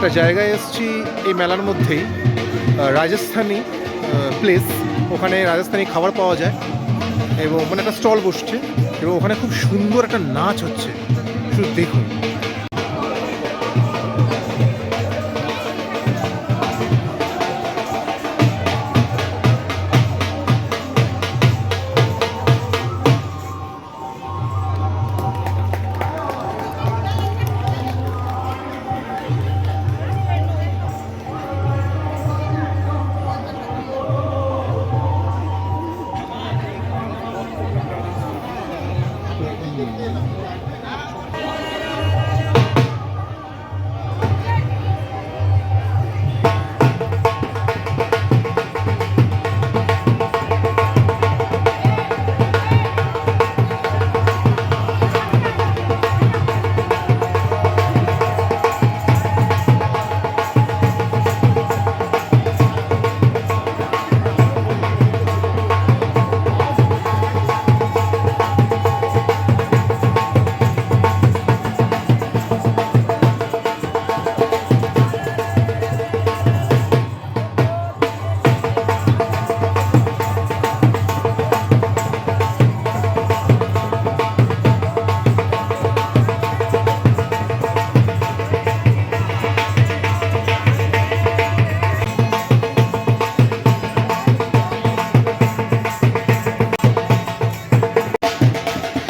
একটা জায়গায় এসেছি এই মেলার মধ্যেই, রাজস্থানি প্লেস, ওখানে রাজস্থানি খাবার পাওয়া যায় এবং ওখানে একটা স্টল বসছে এবং ওখানে খুব সুন্দর একটা নাচ হচ্ছে, শুধু দেখুন।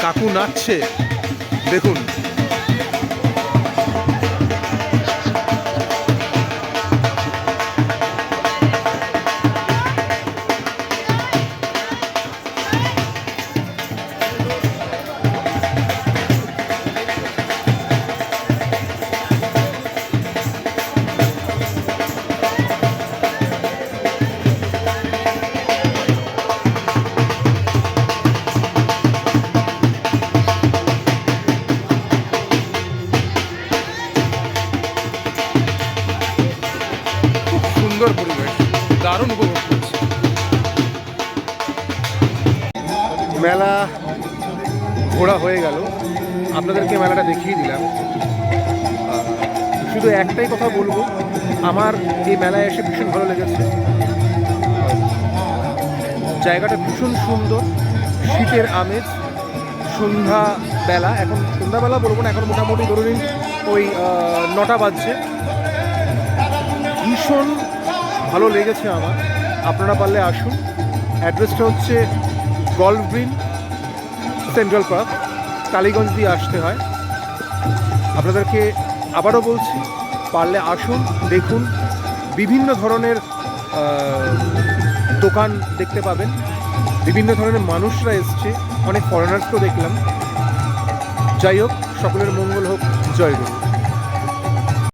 কাকু নাচছে, দেখুন। সুন্দর পরিবেশ, দারুণ উপভোগ করছি। মেলা ঘোরা হয়ে গেল, আপনাদেরকে মেলাটা দেখিয়ে দিলাম। শুধু একটাই কথা বলবো, আমার এই মেলায় এসে ভীষণ ভালো লেগেছে। জায়গাটা ভীষণ সুন্দর, শীতের আমেজ, সন্ধ্যাবেলা, এখন সন্ধ্যাবেলা বলবো না, এখন মোটামুটি ধরে নিন ওই 9টা বাজছে। ভীষণ ভালো লেগেছে আমার, আপনারা পারলে আসুন। অ্যাড্রেসটা হচ্ছে golf green central park, Tollygunge দিয়ে আসতে হয়। আপনাদেরকে আবারও বলছি, পারলে আসুন, দেখুন। বিভিন্ন ধরনের দোকান দেখতে পাবেন, বিভিন্ন ধরনের মানুষরা এসছে, অনেক ফরেনার্সকেও দেখলাম। যাই হোক, সকলের মঙ্গল হোক, জয় গুরু।